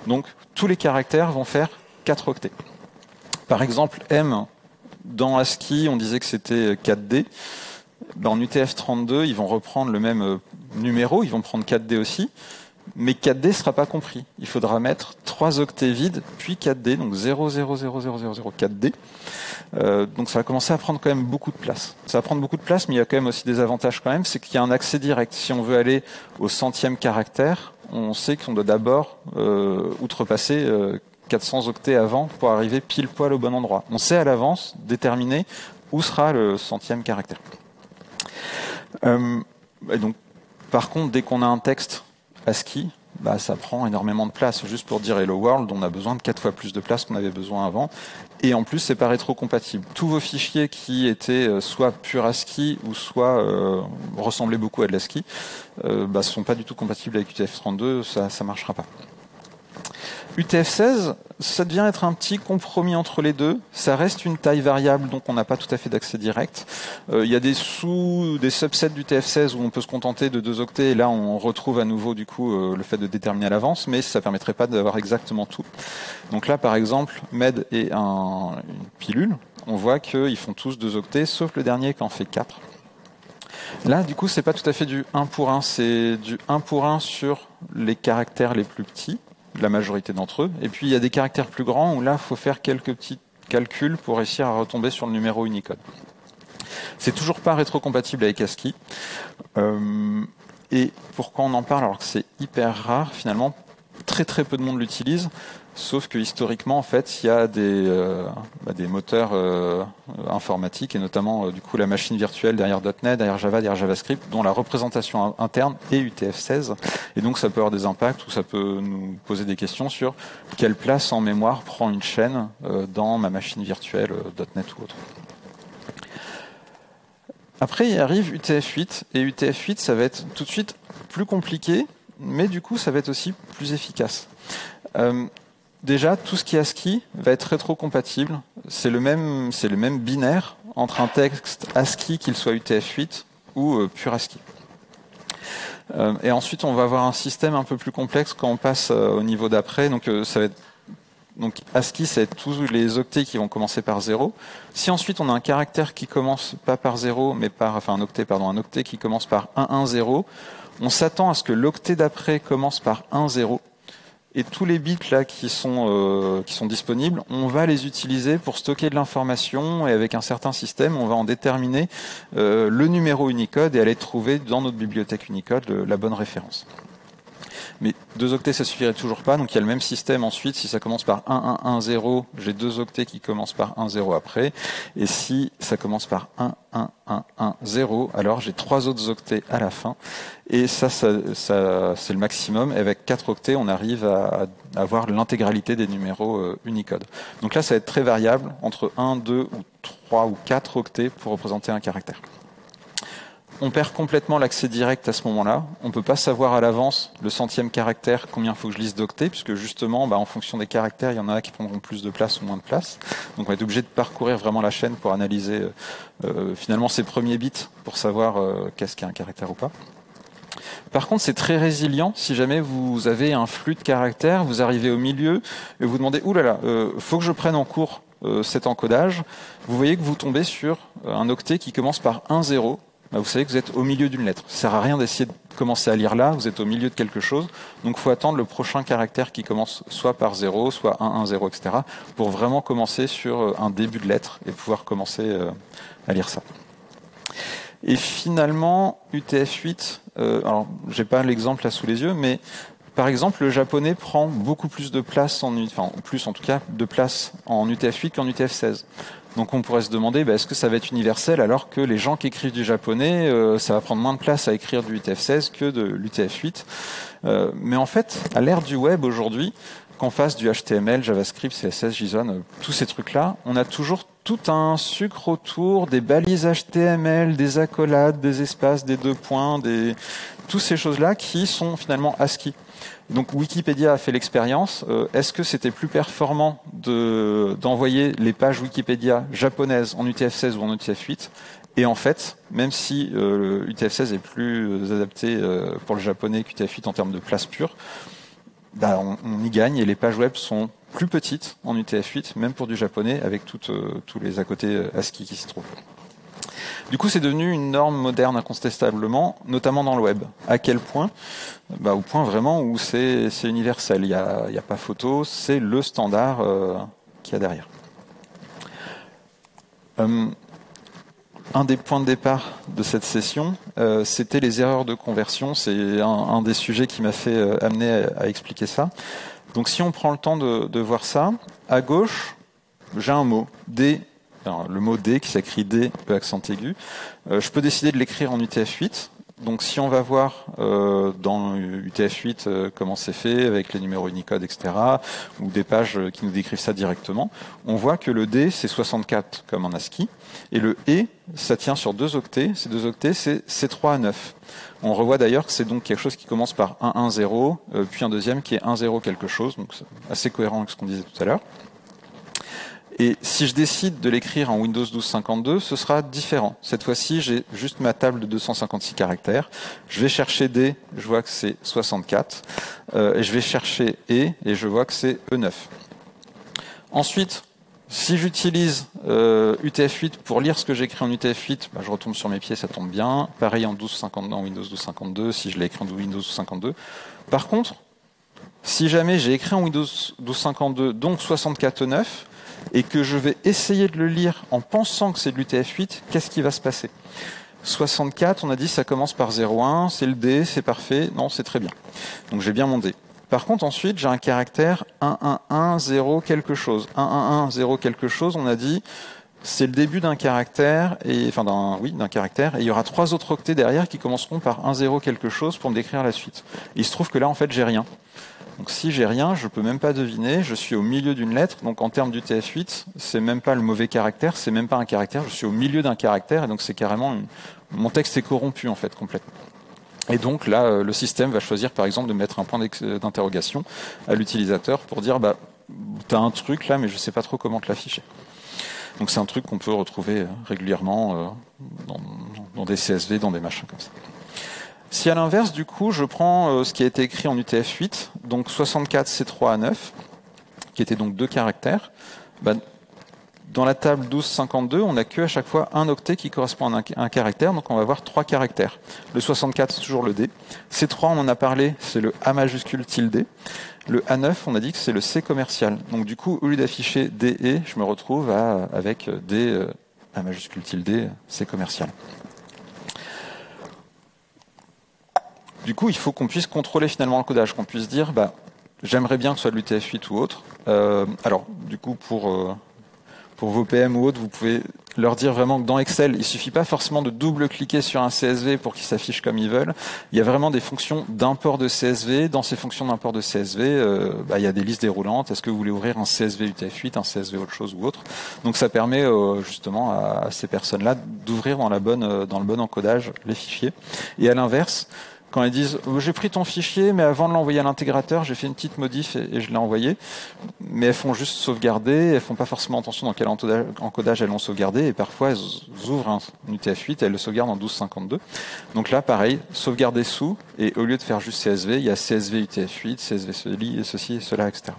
Donc tous les caractères vont faire 4 octets. Par exemple, M, dans ASCII, on disait que c'était 4D. En UTF-32, ils vont reprendre le même numéros, ils vont prendre 4D aussi, mais 4D ne sera pas compris. Il faudra mettre 3 octets vides, puis 4D, donc 0, 0, 0, 0, 0, 0, 4D. Donc ça va commencer à prendre quand même beaucoup de place. Ça va prendre beaucoup de place, mais il y a quand même aussi des avantages quand même, c'est qu'il y a un accès direct. Si on veut aller au 100e caractère, on sait qu'on doit d'abord outrepasser 400 octets avant pour arriver pile poil au bon endroit. On sait à l'avance déterminer où sera le 100e caractère. Et donc, par contre, dès qu'on a un texte ASCII, ça prend énormément de place. Juste pour dire Hello World, on a besoin de 4 fois plus de place qu'on avait besoin avant. Et en plus, c'est pas rétro-compatible. Tous vos fichiers qui étaient soit pur ASCII ou soit ressemblaient beaucoup à de l'ASCII, sont pas du tout compatibles avec UTF-32, ça marchera pas. UTF-16, ça devient être un petit compromis entre les deux. Ça reste une taille variable, donc on n'a pas tout à fait d'accès direct. Il y a des subsets d'UTF-16 où on peut se contenter de 2 octets, et là on retrouve à nouveau du coup le fait de déterminer à l'avance, mais ça ne permettrait pas d'avoir exactement tout. Donc là par exemple, MED et une pilule, on voit qu'ils font tous 2 octets, sauf le dernier qui en fait 4. Là, du coup, c'est pas tout à fait du 1 pour 1, c'est du 1 pour 1 sur les caractères les plus petits, la majorité d'entre eux. Et puis, il y a des caractères plus grands où là, il faut faire quelques petits calculs pour réussir à retomber sur le numéro Unicode. C'est toujours pas rétrocompatible avec ASCII. Et pourquoi on en parle alors que c'est hyper rare, finalement, très très peu de monde l'utilise. Sauf que historiquement, en fait, il y a des moteurs informatiques et notamment du coup la machine virtuelle derrière .NET, derrière Java, derrière JavaScript, dont la représentation interne est UTF-16. Et donc ça peut avoir des impacts ou ça peut nous poser des questions sur quelle place en mémoire prend une chaîne dans ma machine virtuelle .NET ou autre. Après, il arrive UTF-8 et UTF-8, ça va être tout de suite plus compliqué, mais du coup, ça va être aussi plus efficace. Déjà, tout ce qui est ASCII va être rétrocompatible. C'est le même binaire entre un texte ASCII, qu'il soit UTF-8 ou pur ASCII. Et ensuite, on va avoir un système un peu plus complexe quand on passe au niveau d'après. Donc, ASCII, c'est tous les octets qui vont commencer par 0. Si ensuite on a un caractère qui commence pas par 0, mais un octet qui commence par 1, 1, 0, on s'attend à ce que l'octet d'après commence par 1, 0. Et tous les bits là qui sont disponibles, on va les utiliser pour stocker de l'information et avec un certain système, on va en déterminer le numéro Unicode et aller trouver dans notre bibliothèque Unicode la bonne référence. Mais 2 octets, ça suffirait toujours pas. Donc il y a le même système ensuite. Si ça commence par 1, 1, 1, 0, j'ai 2 octets qui commencent par 1, 0 après. Et si ça commence par 1, 1, 1, 1, 0, alors j'ai 3 autres octets à la fin. Et ça c'est le maximum. Avec 4 octets, on arrive à avoir l'intégralité des numéros Unicode. Donc là, ça va être très variable, entre 1, 2 ou 3 ou 4 octets pour représenter un caractère. On perd complètement l'accès direct à ce moment-là. On ne peut pas savoir à l'avance le 100e caractère combien il faut que je lise d'octets, puisque justement, en fonction des caractères, il y en a qui prendront plus de place ou moins de place. Donc on va être obligé de parcourir vraiment la chaîne pour analyser finalement ces premiers bits pour savoir qu'est-ce qu'est un caractère ou pas. Par contre, c'est très résilient. Si jamais vous avez un flux de caractères, vous arrivez au milieu et vous demandez « Ouh là là, faut que je prenne en cours cet encodage », vous voyez que vous tombez sur un octet qui commence par 1, 0. Vous savez que vous êtes au milieu d'une lettre. Ça sert à rien d'essayer de commencer à lire là, vous êtes au milieu de quelque chose. Donc il faut attendre le prochain caractère qui commence soit par 0, soit 1, 1, 0, etc. pour vraiment commencer sur un début de lettre et pouvoir commencer à lire ça. Et finalement, UTF-8, alors j'ai pas l'exemple là sous les yeux, mais par exemple, le japonais prend beaucoup plus de place plus en tout cas de place en UTF-8 qu'en UTF-16. Donc on pourrait se demander, est-ce que ça va être universel alors que les gens qui écrivent du japonais, ça va prendre moins de place à écrire du UTF-16 que de l'UTF-8. Mais en fait, à l'ère du web aujourd'hui, qu'on fasse du HTML, JavaScript, CSS, JSON, tous ces trucs-là, on a toujours tout un sucre autour des balises HTML, des accolades, des espaces, des 2 points, toutes ces choses-là qui sont finalement ASCII. Donc Wikipédia a fait l'expérience. Est-ce que c'était plus performant d'envoyer les pages Wikipédia japonaises en UTF-16 ou en UTF-8 ? Et en fait, même si UTF-16 est plus adapté pour le japonais qu'UTF-8 en termes de place pure, on y gagne et les pages web sont plus petites en UTF-8, même pour du japonais, avec tous les à côté ASCII qui s'y trouvent. Du coup, c'est devenu une norme moderne incontestablement, notamment dans le web. À quel point? Au point vraiment où c'est universel. Il y a pas photo, c'est le standard qu'il y a derrière. Un des points de départ de cette session, c'était les erreurs de conversion. C'est un des sujets qui m'a fait amener à expliquer ça. Donc si on prend le temps de voir ça, à gauche, j'ai un mot, D. Alors, le mot D qui s'écrit D, E accent aigu. Je peux décider de l'écrire en UTF-8. Donc si on va voir dans UTF-8 comment c'est fait, avec les numéros Unicode, etc., ou des pages qui nous décrivent ça directement, on voit que le D, c'est 64 comme en ASCII, et le E, ça tient sur 2 octets. Ces 2 octets, c'est C3 à 9. On revoit d'ailleurs que c'est donc quelque chose qui commence par 110, puis un deuxième qui est 10 quelque chose, donc c'est assez cohérent avec ce qu'on disait tout à l'heure. Et si je décide de l'écrire en Windows 12.52, ce sera différent. Cette fois-ci, j'ai juste ma table de 256 caractères. Je vais chercher D, je vois que c'est 64. Et je vais chercher E, et je vois que c'est E9. Ensuite, si j'utilise UTF-8 pour lire ce que j'écris en UTF-8, je retombe sur mes pieds, ça tombe bien. Pareil en Windows 12.52, si je l'ai écrit en Windows 12.52. Par contre, si jamais j'ai écrit en Windows 12.52, donc 64.9, et que je vais essayer de le lire en pensant que c'est de l'UTF-8, qu'est-ce qui va se passer? 64, on a dit ça commence par 0,1, c'est le D, c'est parfait, non, c'est très bien. Donc j'ai bien mon D. Par contre, ensuite, j'ai un caractère 111 quelque chose. 111 quelque chose, on a dit, c'est le début d'un caractère, d'un caractère, et il y aura 3 autres octets derrière qui commenceront par 10 quelque chose pour me décrire la suite. Et il se trouve que là, en fait, j'ai rien. Donc si j'ai rien, je peux même pas deviner, je suis au milieu d'une lettre, donc en termes d'UTF-8, c'est même pas le mauvais caractère, c'est même pas un caractère, je suis au milieu d'un caractère, et donc c'est carrément... Mon texte est corrompu, en fait, complètement. Et donc là, le système va choisir, par exemple, de mettre un point d'interrogation à l'utilisateur pour dire, t'as un truc là, mais je sais pas trop comment te l'afficher. Donc c'est un truc qu'on peut retrouver régulièrement dans des CSV, dans des machins comme ça. Si à l'inverse, du coup, je prends ce qui a été écrit en UTF-8, donc 64 C3 à 9, qui était donc 2 caractères, dans la table 1252, on n'a que à chaque fois un octet qui correspond à un caractère, donc on va avoir 3 caractères. Le 64, c'est toujours le D. C3, on en a parlé, c'est le A majuscule tilde. Le A9, on a dit que c'est le C commercial. Donc du coup, au lieu d'afficher DE, je me retrouve avec D A majuscule tilde, C commercial. Du coup, il faut qu'on puisse contrôler finalement le codage, qu'on puisse dire, j'aimerais bien que ce soit de l'UTF-8 ou autre. Alors, du coup, pour vos PM ou autres, vous pouvez leur dire vraiment que dans Excel, il suffit pas forcément de double-cliquer sur un CSV pour qu'il s'affiche comme ils veulent. Il y a vraiment des fonctions d'import de CSV. Dans ces fonctions d'import de CSV, il y a des listes déroulantes. Est-ce que vous voulez ouvrir un CSV UTF-8, un CSV autre chose ou autre? Donc ça permet justement à ces personnes-là d'ouvrir dans le bon encodage les fichiers. Et à l'inverse, quand elles disent j'ai pris ton fichier, mais avant de l'envoyer à l'intégrateur, j'ai fait une petite modif et je l'ai envoyé. Mais elles font juste sauvegarder, elles font pas forcément attention dans quel encodage elles l'ont sauvegardé, et parfois elles ouvrent un UTF-8 et elles le sauvegardent en 1252. Donc là, pareil, sauvegarder sous, et au lieu de faire juste CSV, il y a CSV UTF-8, CSV ceci et cela, etc.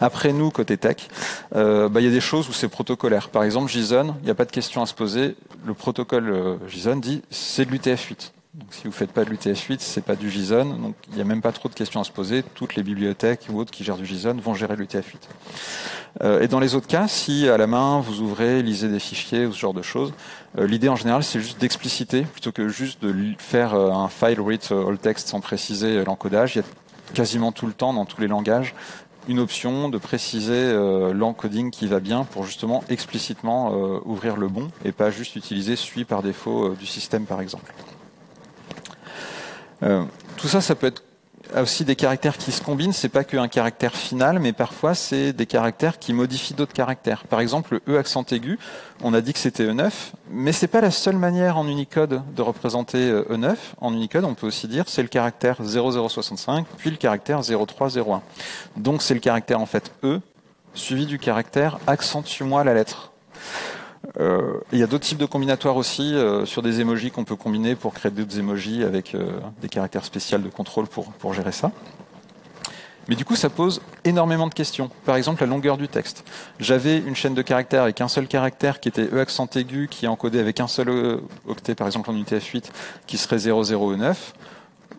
Après nous, côté tech, il y a des choses où c'est protocolaire. Par exemple, JSON, il n'y a pas de question à se poser. Le protocole JSON dit c'est de l'UTF-8. Donc, si vous ne faites pas de l'UTF-8, c'est pas du JSON, donc il n'y a même pas trop de questions à se poser. Toutes les bibliothèques ou autres qui gèrent du JSON vont gérer l'UTF-8. Et dans les autres cas, si à la main vous ouvrez, lisez des fichiers ou ce genre de choses, l'idée en général c'est juste d'expliciter plutôt que juste de faire un file read all text sans préciser l'encodage. Il y a quasiment tout le temps dans tous les langages une option de préciser l'encoding qui va bien pour justement explicitement ouvrir le bon et pas juste utiliser celui par défaut du système par exemple. Tout ça, ça peut être aussi des caractères qui se combinent. C'est pas qu'un caractère final, mais parfois c'est des caractères qui modifient d'autres caractères. Par exemple, le E accent aigu, on a dit que c'était E9, mais c'est pas la seule manière en Unicode de représenter E9. En Unicode, on peut aussi dire c'est le caractère 0065, puis le caractère 0301. Donc c'est le caractère en fait E suivi du caractère accentue-moi la lettre. Il y a d'autres types de combinatoires aussi sur des emojis qu'on peut combiner pour créer d'autres emojis avec des caractères spéciaux de contrôle pour gérer ça. Mais du coup, ça pose énormément de questions. Par exemple, la longueur du texte. J'avais une chaîne de caractères avec un seul caractère qui était E accent aigu, qui est encodé avec un seul octet, par exemple en UTF-8, qui serait 00 E9.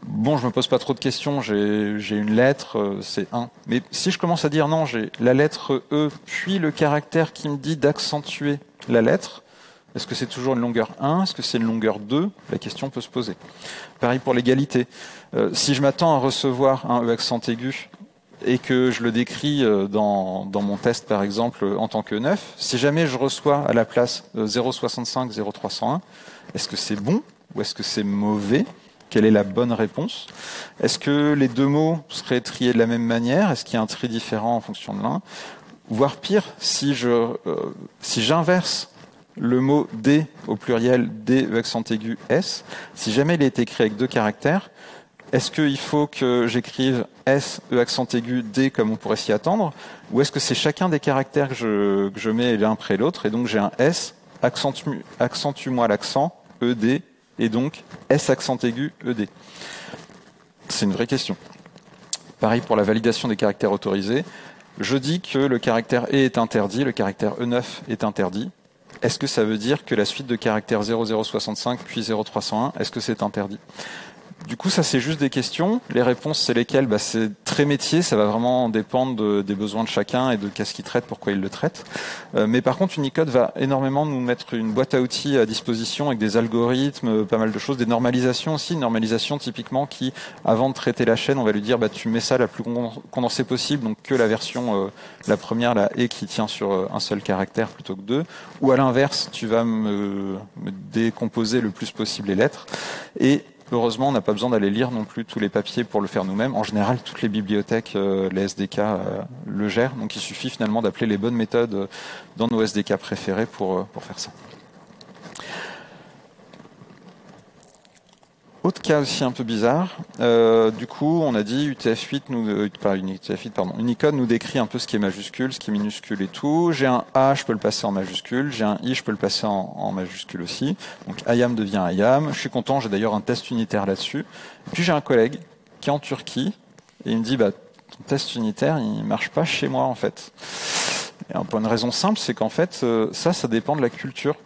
Bon, je me pose pas trop de questions, j'ai une lettre, c'est 1. Mais si je commence à dire non, j'ai la lettre E, puis le caractère qui me dit d'accentuer la lettre, est-ce que c'est toujours une longueur 1? Est-ce que c'est une longueur 2? La question peut se poser. Pareil pour l'égalité. Si je m'attends à recevoir un E accent aigu et que je le décris dans mon test, par exemple, en tant que 9, si jamais je reçois à la place 0,65, 0,301, est-ce que c'est bon ou est-ce que c'est mauvais? Quelle est la bonne réponse? Est-ce que les deux mots seraient triés de la même manière? Est-ce qu'il y a un tri différent en fonction de l'un? Voire pire, si j'inverse le mot D au pluriel D, E accent aigu, S, si jamais il est écrit avec deux caractères, est-ce qu'il faut que j'écrive S, E accent aigu, D comme on pourrait s'y attendre? Ou est-ce que c'est chacun des caractères que je mets l'un après l'autre? Et donc j'ai un S, accentue-moi l'accent, ED, et donc S accent aigu, ED. C'est une vraie question. Pareil pour la validation des caractères autorisés. Je dis que le caractère E est interdit, le caractère E9 est interdit. Est-ce que ça veut dire que la suite de caractères 0065 puis 0301, est-ce que c'est interdit? Du coup, ça c'est juste des questions. Les réponses, c'est lesquelles? C'est très métier, ça va vraiment dépendre des besoins de chacun et de qu'est-ce qu'il traite, pourquoi il le traite. Mais par contre, Unicode va énormément nous mettre une boîte à outils à disposition avec des algorithmes, pas mal de choses, des normalisations aussi. Une normalisation typiquement qui, avant de traiter la chaîne, on va lui dire tu mets ça la plus condensée possible, donc que la version, la première, la E qui tient sur un seul caractère plutôt que deux. Ou à l'inverse, tu vas me décomposer le plus possible les lettres. Et heureusement, on n'a pas besoin d'aller lire non plus tous les papiers pour le faire nous-mêmes. En général, toutes les bibliothèques, les SDK le gèrent. Donc il suffit finalement d'appeler les bonnes méthodes dans nos SDK préférés pour faire ça. Autre cas aussi un peu bizarre, du coup on a dit Unicode nous décrit un peu ce qui est majuscule, ce qui est minuscule et tout. J'ai un A, je peux le passer en majuscule, j'ai un I, je peux le passer en majuscule aussi. Donc IAM devient IAM, je suis content, j'ai d'ailleurs un test unitaire là-dessus. Puis j'ai un collègue qui est en Turquie et il me dit ton test unitaire il marche pas chez moi en fait. Et pour une raison simple, c'est qu'en fait ça dépend de la culture.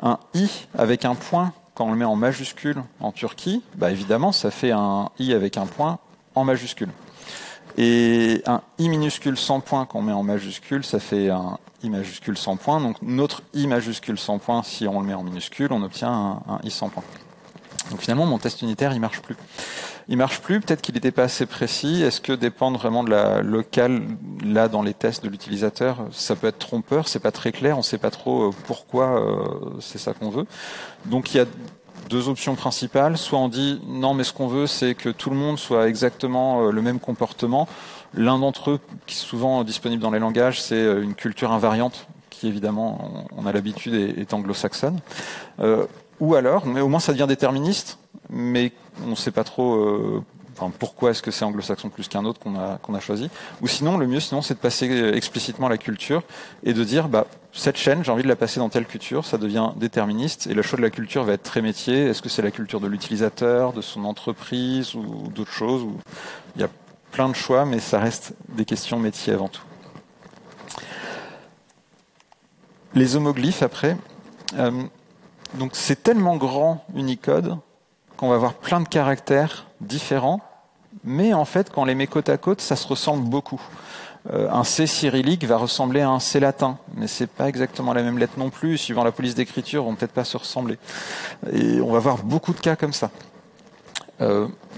Un I avec un point, quand on le met en majuscule en Turquie, évidemment, ça fait un I avec un point en majuscule. Et un I minuscule sans point, quand on met en majuscule, ça fait un I majuscule sans point. Donc notre I majuscule sans point, si on le met en minuscule, on obtient un I sans point. Donc finalement, mon test unitaire, il marche plus. Il marche plus, peut-être qu'il n'était pas assez précis. Est-ce que dépendre vraiment de la locale, là, dans les tests de l'utilisateur, ça peut être trompeur, c'est pas très clair, on sait pas trop pourquoi c'est ça qu'on veut. Donc il y a deux options principales. Soit on dit non, mais ce qu'on veut, c'est que tout le monde soit exactement le même comportement. L'un d'entre eux, qui est souvent disponible dans les langages, c'est une culture invariante, qui évidemment, on a l'habitude, est anglo-saxonne. Ou alors, mais au moins ça devient déterministe, mais on ne sait pas trop pourquoi est-ce que c'est anglo-saxon plus qu'un autre qu'on a choisi. Ou sinon, le mieux, c'est de passer explicitement à la culture et de dire, cette chaîne, j'ai envie de la passer dans telle culture, ça devient déterministe, et le choix de la culture va être très métier. Est-ce que c'est la culture de l'utilisateur, de son entreprise, ou d'autres choses? Il y a plein de choix, mais ça reste des questions métiers avant tout. Les homoglyphes, après. Donc c'est tellement grand Unicode qu'on va avoir plein de caractères différents, mais en fait quand on les met côte à côte, ça se ressemble beaucoup. Un C cyrillique va ressembler à un C latin, mais c'est pas exactement la même lettre non plus, suivant la police d'écriture, ils vont peut-être pas se ressembler. Et on va avoir beaucoup de cas comme ça.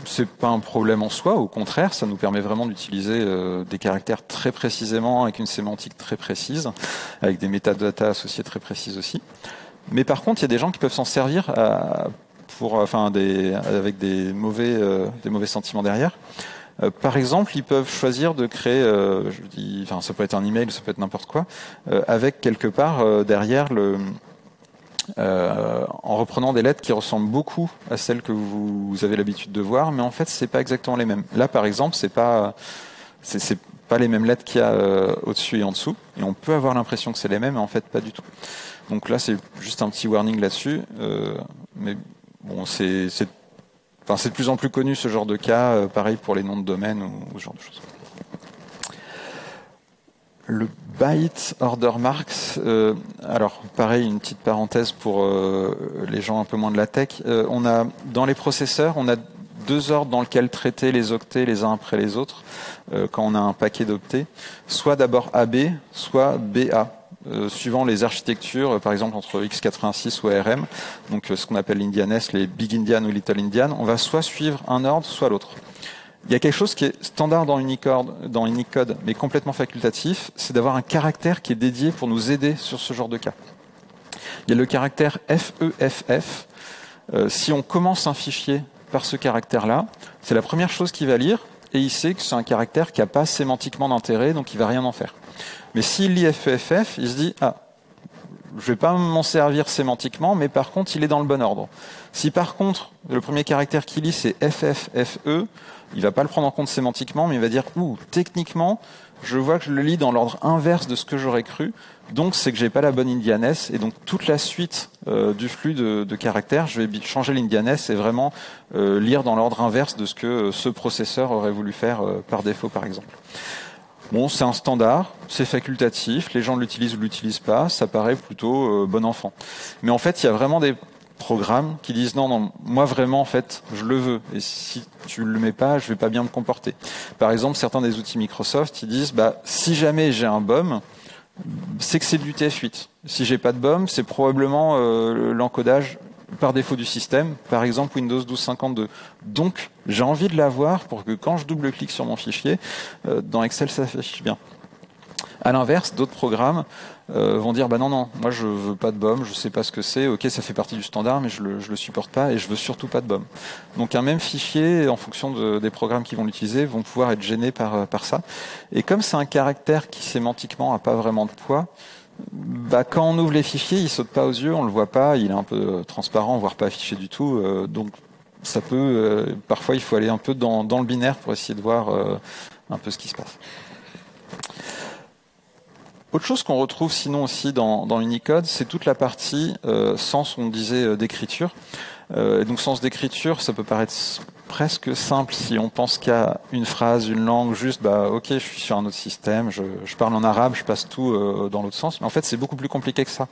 C'est pas un problème en soi, au contraire, ça nous permet vraiment d'utiliser des caractères très précisément, avec une sémantique très précise, avec des métadatas associés très précises aussi. Mais par contre, il y a des gens qui peuvent s'en servir avec des mauvais sentiments derrière. Par exemple, ils peuvent choisir de créer, ça peut être un email, ça peut être n'importe quoi, avec quelque part derrière en reprenant des lettres qui ressemblent beaucoup à celles que vous avez l'habitude de voir, mais en fait, c'est pas exactement les mêmes. Là, par exemple, c'est pas les mêmes lettres qu'il y a au-dessus et en dessous, et on peut avoir l'impression que c'est les mêmes, mais en fait, pas du tout. Donc là, c'est juste un petit warning là-dessus, mais bon, c'est de plus en plus connu ce genre de cas, pareil pour les noms de domaine ou ce genre de choses. Le byte order marks, alors pareil, une petite parenthèse pour les gens un peu moins de la tech. On a dans les processeurs, on a deux ordres dans lesquels traiter les octets les uns après les autres quand on a un paquet d'octets, soit d'abord AB, soit BA. Suivant les architectures, par exemple entre x86 ou ARM, donc ce qu'on appelle l'Indian S, les Big Indian ou Little Indian, on va soit suivre un ordre, soit l'autre. Il y a quelque chose qui est standard dans Unicode, mais complètement facultatif, c'est d'avoir un caractère qui est dédié pour nous aider sur ce genre de cas. Il y a le caractère FEFF. Si on commence un fichier par ce caractère-là, c'est la première chose qu'il va lire, et il sait que c'est un caractère qui n'a pas sémantiquement d'intérêt, donc il ne va rien en faire. Mais s'il lit FEFF, il se dit « Ah, je ne vais pas m'en servir sémantiquement, mais par contre, il est dans le bon ordre. » Si par contre, le premier caractère qu'il lit, c'est FFFE, il va pas le prendre en compte sémantiquement, mais il va dire « Ouh, techniquement, je vois que je le lis dans l'ordre inverse de ce que j'aurais cru, donc c'est que j'ai pas la bonne Indian S, et donc toute la suite du flux de caractères, je vais changer l'Indian S et vraiment lire dans l'ordre inverse de ce que ce processeur aurait voulu faire par défaut, par exemple. » Bon, c'est un standard, c'est facultatif, les gens l'utilisent ou l'utilisent pas, ça paraît plutôt bon enfant. Mais en fait, il y a vraiment des programmes qui disent non, moi vraiment en fait, je le veux. Et si tu le mets pas, je vais pas bien me comporter. Par exemple, certains des outils Microsoft, ils disent si jamais j'ai un BOM, c'est que c'est de l'UTF-8. Si j'ai pas de BOM, c'est probablement l'encodage par défaut du système, par exemple Windows 12.52. Donc, j'ai envie de l'avoir pour que quand je double-clique sur mon fichier, dans Excel, ça s'affiche bien. À l'inverse, d'autres programmes vont dire non, moi je veux pas de BOM, je sais pas ce que c'est, ok, ça fait partie du standard, mais je le supporte pas et je veux surtout pas de BOM. Donc un même fichier, en fonction des programmes qui vont l'utiliser, vont pouvoir être gênés par ça. Et comme c'est un caractère qui sémantiquement a pas vraiment de poids, quand on ouvre les fichiers, il saute pas aux yeux, on le voit pas, il est un peu transparent, voire pas affiché du tout. Donc ça peut, parfois il faut aller un peu dans le binaire pour essayer de voir un peu ce qui se passe. Autre chose qu'on retrouve sinon aussi dans Unicode, c'est toute la partie sens, on disait, d'écriture. Donc sens d'écriture, ça peut paraître presque simple si on pense qu'il y a une phrase, une langue, juste ok, je suis sur un autre système, je parle en arabe, je passe tout dans l'autre sens. Mais en fait, c'est beaucoup plus compliqué que ça.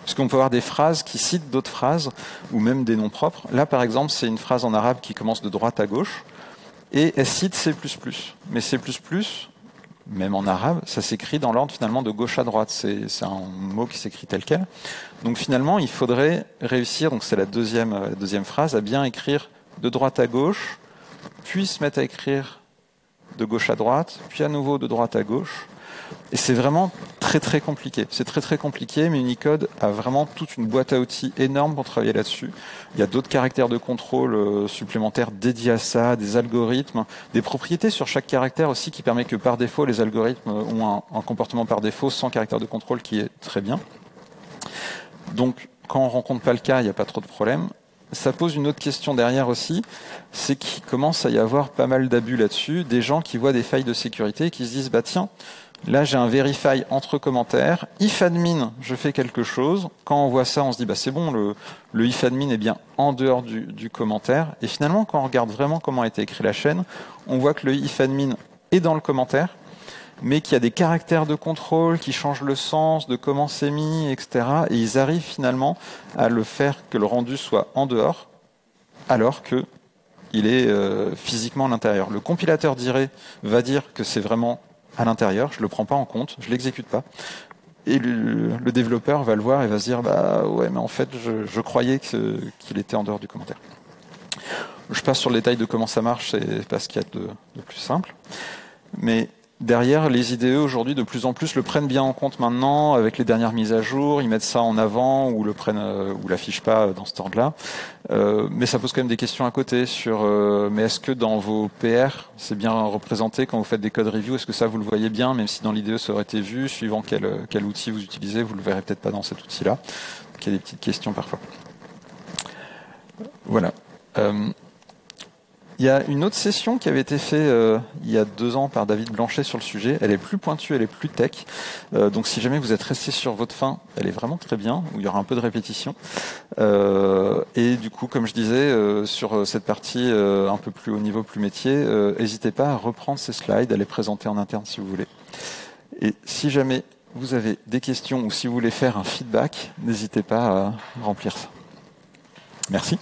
Parce qu'on peut avoir des phrases qui citent d'autres phrases, ou même des noms propres. Là, par exemple, c'est une phrase en arabe qui commence de droite à gauche, et elle cite C++. Mais C++, même en arabe, ça s'écrit dans l'ordre finalement de gauche à droite. C'est un mot qui s'écrit tel quel. Donc finalement, il faudrait réussir, donc c'est la deuxième phrase, à bien écrire de droite à gauche, puis se mettre à écrire de gauche à droite, puis à nouveau de droite à gauche. Et c'est vraiment très très compliqué. C'est très très compliqué, mais Unicode a vraiment toute une boîte à outils énorme pour travailler là-dessus. Il y a d'autres caractères de contrôle supplémentaires dédiés à ça, des algorithmes, des propriétés sur chaque caractère aussi qui permet que par défaut, les algorithmes ont un comportement par défaut sans caractère de contrôle qui est très bien. Donc, quand on rencontre pas le cas, il n'y a pas trop de problème. Ça pose une autre question derrière aussi, c'est qu'il commence à y avoir pas mal d'abus là-dessus, des gens qui voient des failles de sécurité et qui se disent tiens, là j'ai un verify entre commentaires, if admin, je fais quelque chose. Quand on voit ça, on se dit c'est bon, le if admin est bien en dehors du commentaire. Et finalement, quand on regarde vraiment comment a été écrit la chaîne, on voit que le if admin est dans le commentaire, mais qu'il y a des caractères de contrôle qui changent le sens de comment c'est mis, etc. Et ils arrivent finalement à le faire que le rendu soit en dehors, alors que il est physiquement à l'intérieur. Le compilateur va dire que c'est vraiment à l'intérieur, je le prends pas en compte, je l'exécute pas. Et le développeur va le voir et va se dire ouais, mais en fait je croyais qu'il était en dehors du commentaire. Je passe sur le détail de comment ça marche, c'est pas ce qu'il y a de plus simple. Mais derrière, les IDE aujourd'hui de plus en plus le prennent bien en compte maintenant avec les dernières mises à jour, ils mettent ça en avant ou l'affichent pas dans cet ordre-là. Mais ça pose quand même des questions à côté sur mais est-ce que dans vos PR c'est bien représenté quand vous faites des code review, est-ce que ça vous le voyez bien, même si dans l'IDE ça aurait été vu, suivant quel outil vous utilisez, vous le verrez peut-être pas dans cet outil-là. Donc il y a des petites questions parfois. Voilà. Il y a une autre session qui avait été faite il y a 2 ans par David Blanchet sur le sujet. Elle est plus pointue, elle est plus tech. Donc si jamais vous êtes resté sur votre fin, elle est vraiment très bien, où il y aura un peu de répétition. Et du coup, comme je disais, sur cette partie un peu plus haut niveau, plus métier, n'hésitez pas à reprendre ces slides, à les présenter en interne si vous voulez. Et si jamais vous avez des questions ou si vous voulez faire un feedback, n'hésitez pas à remplir ça. Merci.